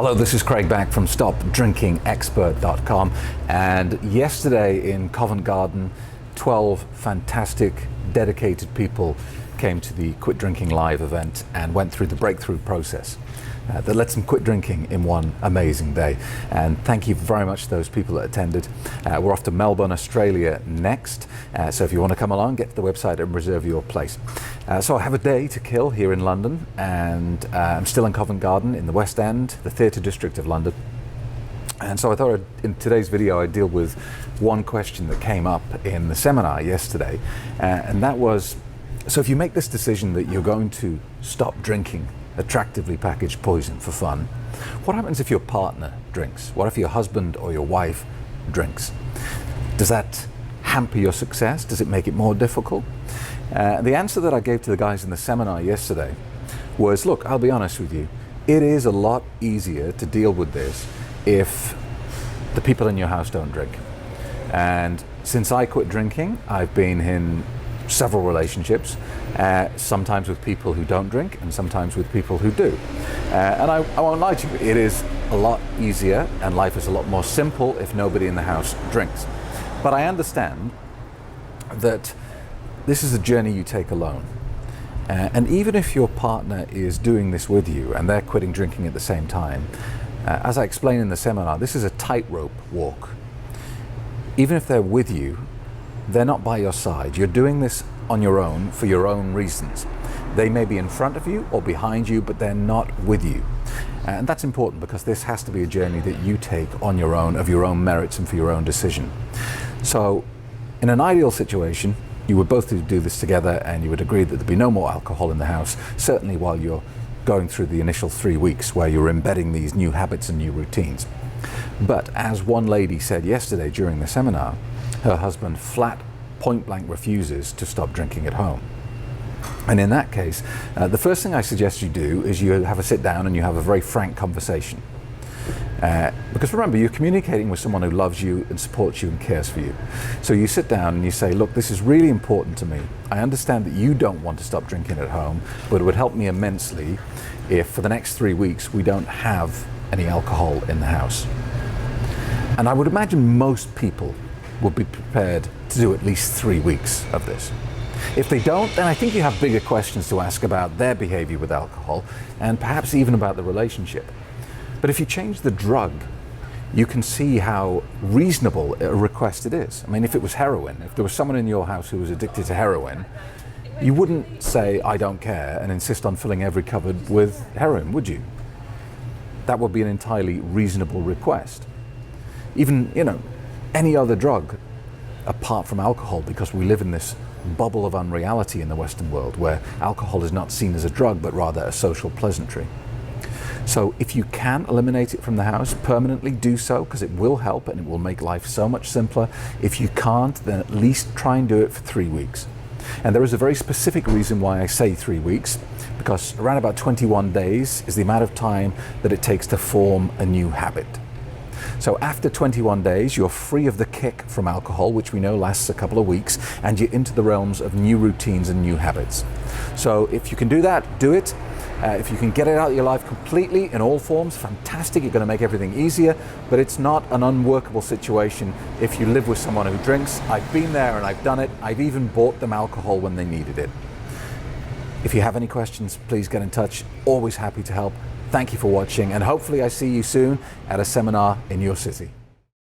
Hello, this is Craig Beck from StopDrinkingExpert.com, and yesterday in Covent Garden, 12 fantastic, dedicated people came to the Quit Drinking Live event and went through the breakthrough process that lets them quit drinking in one amazing day. And thank you very much to those people that attended. We're off to Melbourne, Australia next, so if you want to come along, get to the website and reserve your place. So I have a day to kill here in London, and I'm still in Covent Garden in the West End, the theatre district of London. And so I thought in today's video I'd deal with one question that came up in the seminar yesterday, and that was, so if you make this decision that you're going to stop drinking attractively packaged poison for fun, what happens if your partner drinks? What if your husband or your wife drinks? Does that hamper your success? Does it make it more difficult? The answer that I gave to the guys in the seminar yesterday was, look, I'll be honest with you, it is a lot easier to deal with this if the people in your house don't drink. And since I quit drinking, I've been in several relationships, sometimes with people who don't drink and sometimes with people who do. And I won't lie to you, it is a lot easier and life is a lot more simple if nobody in the house drinks. But I understand that this is a journey you take alone. And even if your partner is doing this with you and they're quitting drinking at the same time, as I explained in the seminar, this is a tightrope walk. Even if they're with you, they're not by your side. You're doing this on your own for your own reasons. They may be in front of you or behind you, but they're not with you. And that's important because this has to be a journey that you take on your own, of your own merits and for your own decision. So in an ideal situation, you would both do this together and you would agree that there'd be no more alcohol in the house, certainly while you're going through the initial 3 weeks where you're embedding these new habits and new routines. But as one lady said yesterday during the seminar, her husband flat, point-blank refuses to stop drinking at home. And in that case, the first thing I suggest you do is you have a sit down and you have a very frank conversation. Because remember, you're communicating with someone who loves you and supports you and cares for you. So you sit down and you say, look, this is really important to me. I understand that you don't want to stop drinking at home, but it would help me immensely if for the next 3 weeks we don't have any alcohol in the house. And I would imagine most people will be prepared to do at least 3 weeks of this. If they don't, then I think you have bigger questions to ask about their behavior with alcohol and perhaps even about the relationship. But if you change the drug, you can see how reasonable a request it is. I mean, if it was heroin, if there was someone in your house who was addicted to heroin, you wouldn't say, I don't care, and insist on filling every cupboard with heroin, would you? That would be an entirely reasonable request. Even, any other drug apart from alcohol, because we live in this bubble of unreality in the Western world where alcohol is not seen as a drug but rather a social pleasantry. So if you can eliminate it from the house permanently, do so, because it will help and it will make life so much simpler. If you can't, then at least try and do it for 3 weeks. And there is a very specific reason why I say 3 weeks, because around about 21 days is the amount of time that it takes to form a new habit. So after 21 days, you're free of the kick from alcohol, which we know lasts a couple of weeks, and you're into the realms of new routines and new habits. So if you can do that, do it. If you can get it out of your life completely in all forms, fantastic, you're going to make everything easier, but it's not an unworkable situation if you live with someone who drinks. I've been there and I've done it. I've even bought them alcohol when they needed it. If you have any questions, please get in touch. Always happy to help. Thank you for watching, and hopefully I see you soon at a seminar in your city.